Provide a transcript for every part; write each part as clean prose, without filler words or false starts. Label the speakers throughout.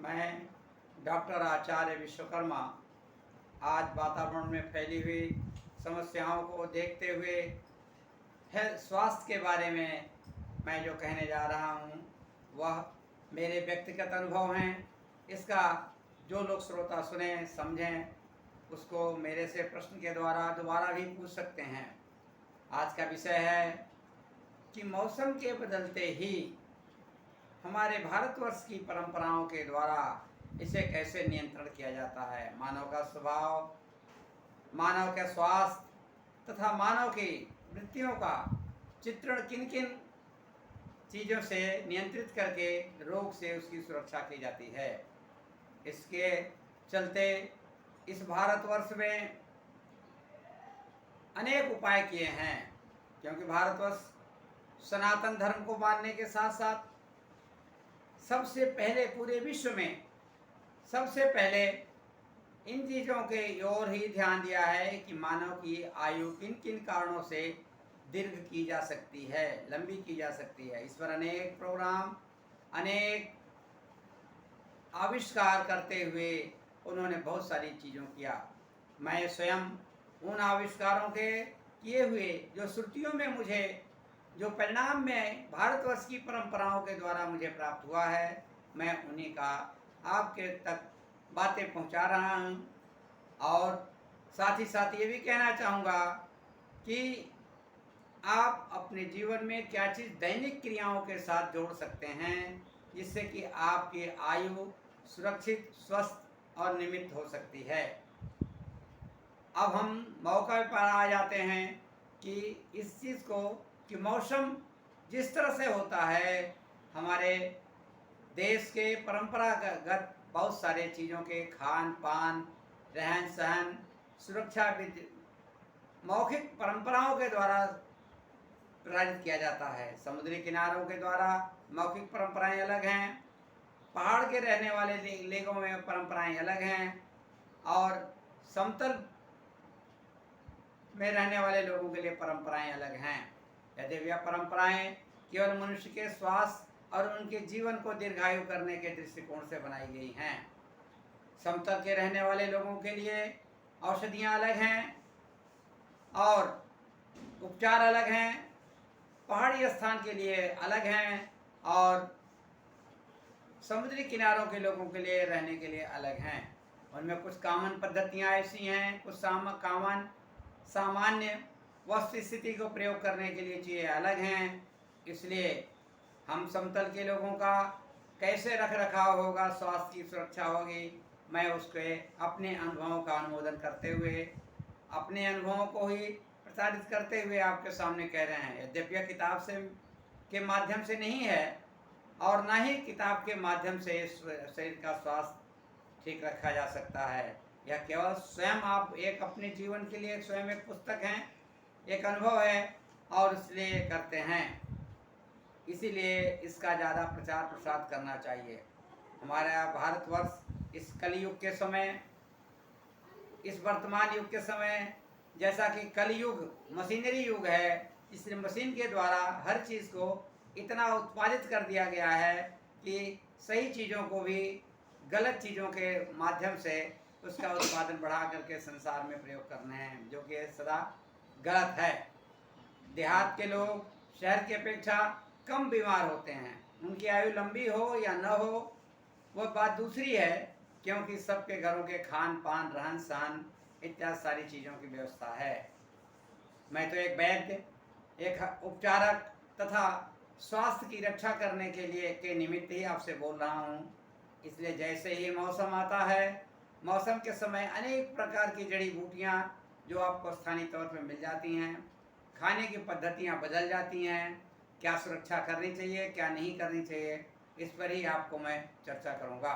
Speaker 1: मैं डॉक्टर आचार्य विश्वकर्मा आज वातावरण में फैली हुई समस्याओं को देखते हुए हेल्थ स्वास्थ्य के बारे में मैं जो कहने जा रहा हूँ वह मेरे व्यक्तिगत अनुभव हैं। इसका जो लोग श्रोता सुने समझें उसको मेरे से प्रश्न के द्वारा दोबारा भी पूछ सकते हैं। आज का विषय है कि मौसम के बदलते ही हमारे भारतवर्ष की परंपराओं के द्वारा इसे कैसे नियंत्रण किया जाता है। मानव का स्वभाव, मानव के स्वास्थ्य तथा मानव की वृत्तियों का चित्रण किन किन चीज़ों से नियंत्रित करके रोग से उसकी सुरक्षा की जाती है। इसके चलते इस भारतवर्ष में अनेक उपाय किए हैं, क्योंकि भारतवर्ष सनातन धर्म को मानने के साथ साथ सबसे पहले पूरे विश्व में सबसे पहले इन चीज़ों के ओर ही ध्यान दिया है कि मानव की आयु किन किन कारणों से दीर्घ की जा सकती है, लंबी की जा सकती है। इस पर अनेक प्रोग्राम, अनेक आविष्कार करते हुए उन्होंने बहुत सारी चीज़ों किया। मैं स्वयं उन आविष्कारों के किए हुए जो श्रुतियों में मुझे जो परिणाम में भारतवर्ष की परंपराओं के द्वारा मुझे प्राप्त हुआ है, मैं उन्हीं का आपके तक बातें पहुंचा रहा हूं। और साथ ही साथ ये भी कहना चाहूँगा कि आप अपने जीवन में क्या चीज़ दैनिक क्रियाओं के साथ जोड़ सकते हैं जिससे कि आपकी आयु सुरक्षित, स्वस्थ और निमित्त हो सकती है। अब हम मौका पर आ जाते हैं कि इस चीज़ को कि मौसम जिस तरह से होता है, हमारे देश के परंपरागत बहुत सारे चीज़ों के खान पान, रहन सहन, सुरक्षा विधि, मौखिक परंपराओं के द्वारा प्रेरित किया जाता है। समुद्री किनारों के द्वारा मौखिक परंपराएं अलग हैं, पहाड़ के रहने वाले लेगों में परंपराएं अलग हैं, और समतल में रहने वाले लोगों के लिए परंपराएं अलग हैं। यदि यह परंपराएं केवल मनुष्य के स्वास्थ्य और उनके जीवन को दीर्घायु करने के दृष्टिकोण से बनाई गई हैं। समतल के रहने वाले लोगों के लिए औषधियाँ अलग हैं और उपचार अलग हैं, पहाड़ी स्थान के लिए अलग हैं और समुद्री किनारों के लोगों के लिए रहने के लिए अलग हैं। उनमें कुछ कॉमन पद्धतियाँ ऐसी हैं, कुछ सामान्य वस्तु स्थिति को प्रयोग करने के लिए चीज़ें अलग हैं। इसलिए हम समतल के लोगों का कैसे रख रखाव होगा, स्वास्थ्य की सुरक्षा होगी, मैं उसके अपने अनुभवों का अनुमोदन करते हुए, अपने अनुभवों को ही प्रसारित करते हुए आपके सामने कह रहे हैं। यद्यपि यह किताब से के माध्यम से नहीं है और ना ही किताब के माध्यम से शरीर का स्वास्थ्य ठीक रखा जा सकता है। यह केवल स्वयं आप एक अपने जीवन के लिए स्वयं एक पुस्तक हैं, एक अनुभव है और इसलिए करते हैं। इसीलिए इसका ज़्यादा प्रचार प्रसार करना चाहिए। हमारा भारतवर्ष इस कलयुग के समय, इस वर्तमान युग के समय, जैसा कि कलयुग मशीनरी युग है, इसलिए मशीन के द्वारा हर चीज़ को इतना उत्पादित कर दिया गया है कि सही चीज़ों को भी गलत चीज़ों के माध्यम से उसका उत्पादन बढ़ा करके संसार में प्रयोग करने हैं, जो कि सदा गलत है। देहात के लोग शहर की अपेक्षा कम बीमार होते हैं, उनकी आयु लंबी हो या न हो वह बात दूसरी है, क्योंकि सबके घरों के खान पान, रहन सहन इत्यादि सारी चीज़ों की व्यवस्था है। मैं तो एक वैद्य, एक उपचारक तथा स्वास्थ्य की रक्षा करने के लिए के निमित्त ही आपसे बोल रहा हूँ। इसलिए जैसे ही मौसम आता है, मौसम के समय अनेक प्रकार की जड़ी बूटियाँ जो आपको स्थानीय तौर पर मिल जाती हैं, खाने की पद्धतियाँ बदल जाती हैं, क्या सुरक्षा करनी चाहिए, क्या नहीं करनी चाहिए, इस पर ही आपको मैं चर्चा करूँगा।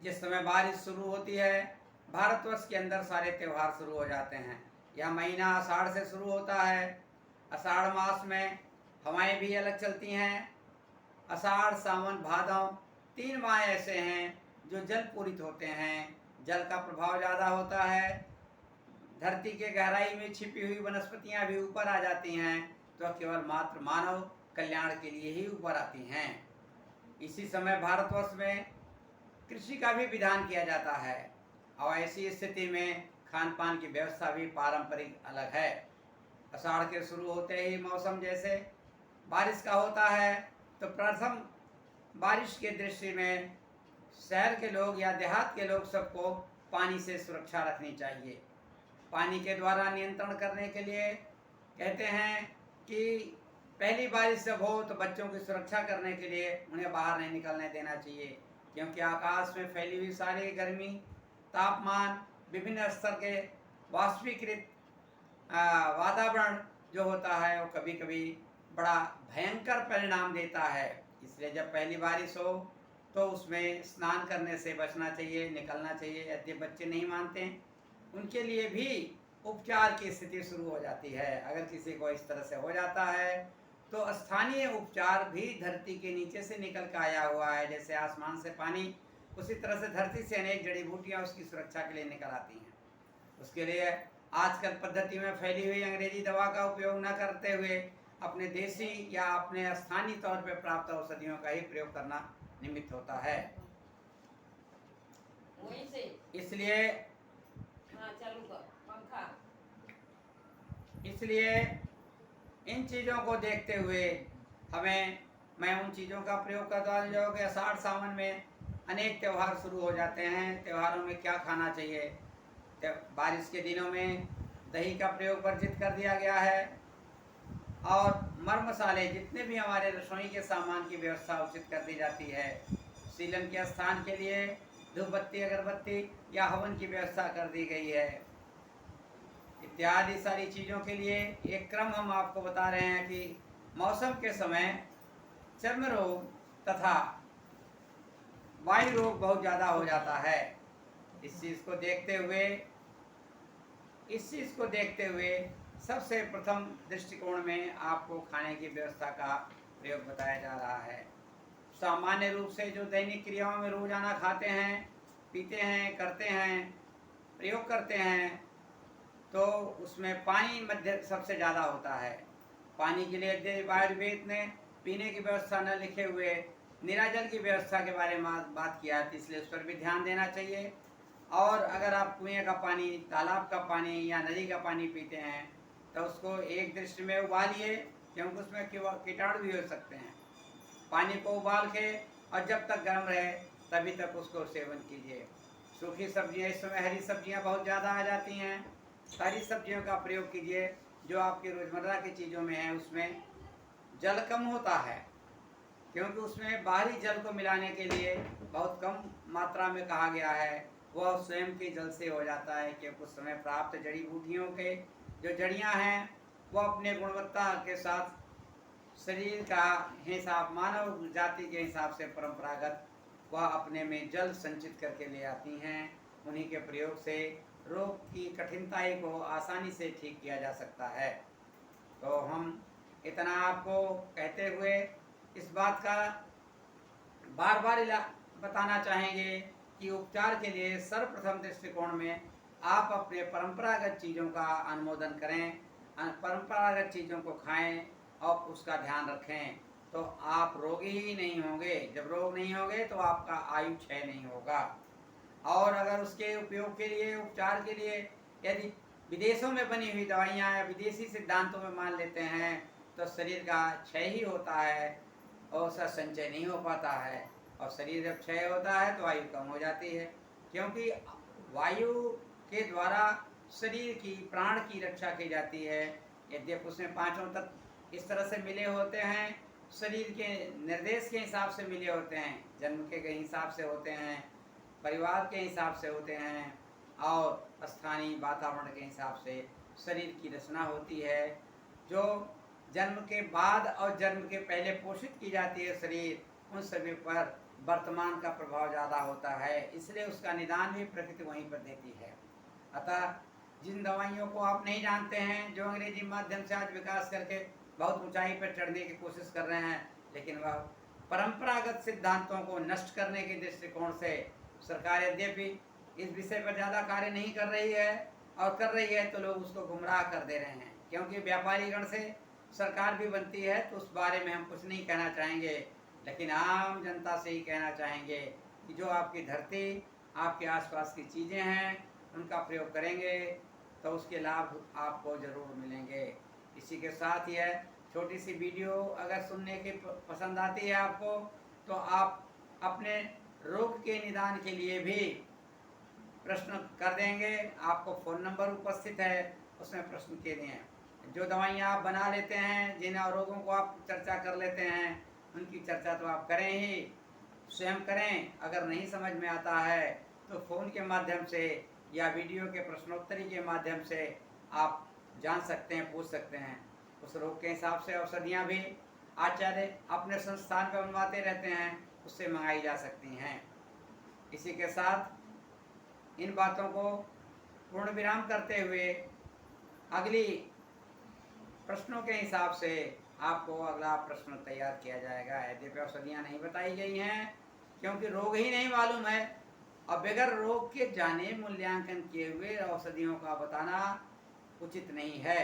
Speaker 1: जिस समय बारिश शुरू होती है, भारतवर्ष के अंदर सारे त्यौहार शुरू हो जाते हैं। यह महीना आषाढ़ से शुरू होता है। आषाढ़ मास में हवाएं भी अलग चलती हैं। आषाढ़, सावन, भादव 3 माह ऐसे हैं जो जल पूरित होते हैं। जल का प्रभाव ज़्यादा होता है, धरती के गहराई में छिपी हुई वनस्पतियाँ भी ऊपर आ जाती हैं, तो केवल मात्र मानव कल्याण के लिए ही ऊपर आती हैं। इसी समय भारतवर्ष में कृषि का भी विधान किया जाता है। और ऐसी स्थिति में खान पान की व्यवस्था भी पारंपरिक अलग है। आषाढ़ के शुरू होते ही मौसम जैसे बारिश का होता है, तो प्रथम बारिश के दृष्टि में शहर के लोग या देहात के लोग सबको पानी से सुरक्षा रखनी चाहिए। पानी के द्वारा नियंत्रण करने के लिए कहते हैं कि पहली बारिश जब हो तो बच्चों की सुरक्षा करने के लिए उन्हें बाहर नहीं निकलने देना चाहिए, क्योंकि आकाश में फैली हुई सारी गर्मी, तापमान, विभिन्न स्तर के वाष्पीकृत वातावरण जो होता है वो कभी कभी बड़ा भयंकर परिणाम देता है। इसलिए जब पहली बारिश हो तो उसमें स्नान करने से बचना चाहिए, निकलना चाहिए। यदि बच्चे नहीं मानते उनके लिए भी उपचार की स्थिति शुरू हो जाती है। अगर किसी को इस तरह से हो जाता है तो स्थानीय उपचार भी धरती के नीचे से निकल कर आया हुआ है। जैसे आसमान से पानी, उसी तरह से धरती से अनेक जड़ी बूटियाँ उसकी सुरक्षा के लिए निकल आती हैं। उसके लिए आजकल पद्धति में फैली हुई अंग्रेजी दवा का उपयोग न करते हुए अपने देसी या अपने स्थानीय तौर पर प्राप्त औषधियों का ही प्रयोग करना निमित्त होता है। इसलिए इन चीज़ों को देखते हुए मैं उन चीज़ों का प्रयोग करता हूँ जो कि आषाढ़ सावन में अनेक त्यौहार शुरू हो जाते हैं। त्योहारों में क्या खाना चाहिए? बारिश के दिनों में दही का प्रयोग वर्जित कर दिया गया है, और मर मसाले जितने भी हमारे रसोई के सामान की व्यवस्था उचित कर दी जाती है। सीलन के स्थान के लिए धूप बत्ती, अगरबत्ती या हवन की व्यवस्था कर दी गई है। इत्यादि सारी चीज़ों के लिए एक क्रम हम आपको बता रहे हैं कि मौसम के समय चर्म रोग तथा वायु रोग बहुत ज़्यादा हो जाता है। इस चीज़ को देखते हुए सबसे प्रथम दृष्टिकोण में आपको खाने की व्यवस्था का प्रयोग बताया जा रहा है। सामान्य रूप से जो दैनिक क्रियाओं में रोजाना खाते हैं, पीते हैं, करते हैं, प्रयोग करते हैं, तो उसमें पानी मध्य सबसे ज़्यादा होता है। पानी के लिए यदि आयुर्वेद ने पीने की व्यवस्था न लिखे हुए निराजल की व्यवस्था के बारे में बात किया है, इसलिए उस पर भी ध्यान देना चाहिए। और अगर आप कुएं का पानी, तालाब का पानी या नदी का पानी पीते हैं तो उसको एक दृष्टि में उबालिए, क्योंकि उसमें कीटाणु भी हो सकते हैं। पानी को उबाल के और जब तक गर्म रहे तभी तक उसको सेवन कीजिए। सूखी सब्जियां, इस समय हरी सब्जियां बहुत ज़्यादा आ जाती हैं, सारी सब्जियों का प्रयोग कीजिए। जो आपकी रोज़मर्रा की चीज़ों में है उसमें जल कम होता है, क्योंकि उसमें बाहरी जल को मिलाने के लिए बहुत कम मात्रा में कहा गया है। वह स्वयं के जल से हो जाता है, क्योंकि उस समय प्राप्त जड़ी बूटियों के जो जड़ियाँ हैं वह अपने गुणवत्ता के साथ शरीर का हिसाब, मानव जाति के हिसाब से परंपरागत वह अपने में जल संचित करके ले आती हैं। उन्हीं के प्रयोग से रोग की कठिनाई को आसानी से ठीक किया जा सकता है। तो हम इतना आपको कहते हुए इस बात का बार बार बताना चाहेंगे कि उपचार के लिए सर्वप्रथम दृष्टिकोण में आप अपने परंपरागत चीज़ों का अनुमोदन करें, परंपरागत चीज़ों को खाएं और उसका ध्यान रखें, तो आप रोगी ही नहीं होंगे। जब रोग नहीं होंगे तो आपका आयु क्षय नहीं होगा। और अगर उसके उपयोग के लिए, उपचार के लिए यदि विदेशों में बनी हुई दवाइयाँ या विदेशी सिद्धांतों में मान लेते हैं तो शरीर का क्षय ही होता है और उसका संचय नहीं हो पाता है। और शरीर जब क्षय होता है तो आयु कम हो जाती है, क्योंकि वायु के द्वारा शरीर की, प्राण की रक्षा की जाती है। यद्यपि उसमें पांचों तत्व इस तरह से मिले होते हैं, शरीर के निर्देश के हिसाब से मिले होते हैं, जन्म के हिसाब से होते हैं, परिवार के हिसाब से होते हैं, और स्थानीय वातावरण के हिसाब से शरीर की रचना होती है। जो जन्म के बाद और जन्म के पहले पोषित की जाती है शरीर, उन सभी पर वर्तमान का प्रभाव ज़्यादा होता है, इसलिए उसका निदान भी प्रकृति वहीं पर देती है। अतः जिन दवाइयों को आप नहीं जानते हैं, जो अंग्रेजी माध्यम से आज विकास करके बहुत ऊंचाई पर चढ़ने की कोशिश कर रहे हैं, लेकिन वह परंपरागत सिद्धांतों को नष्ट करने के दृष्टिकोण से सरकार यद्यपि इस विषय पर ज़्यादा कार्य नहीं कर रही है, और कर रही है तो लोग उसको गुमराह कर दे रहे हैं। क्योंकि व्यापारीगण से सरकार भी बनती है तो उस बारे में हम कुछ नहीं कहना चाहेंगे, लेकिन आम जनता से ही कहना चाहेंगे कि जो आपकी धरती, आपके आसपास की चीज़ें हैं, उनका प्रयोग करेंगे तो उसके लाभ आपको ज़रूर मिलेंगे। इसी के साथ यह छोटी सी वीडियो अगर सुनने की पसंद आती है आपको, तो आप अपने रोग के निदान के लिए भी प्रश्न कर देंगे। आपको फ़ोन नंबर उपस्थित है, उसमें प्रश्न के लिए जो दवाइयाँ आप बना लेते हैं, जिन रोगों को आप चर्चा कर लेते हैं, उनकी चर्चा तो आप करें ही, स्वयं करें। अगर नहीं समझ में आता है तो फ़ोन के माध्यम से या वीडियो के प्रश्नोत्तरी के माध्यम से आप जान सकते हैं, पूछ सकते हैं। उस रोग के हिसाब से औषधियाँ भी आचार्य अपने संस्थान पर बनवाते रहते हैं, उससे मंगाई जा सकती हैं। इसी के साथ इन बातों को पूर्ण विराम करते हुए अगली प्रश्नों के हिसाब से आपको अगला प्रश्न तैयार किया जाएगा। यद्यपि औषधियाँ नहीं बताई गई हैं, क्योंकि रोग ही नहीं मालूम है, और बगैर रोग के जाने मूल्यांकन किए हुए औषधियों का बताना उचित नहीं है।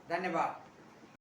Speaker 1: धन्यवाद।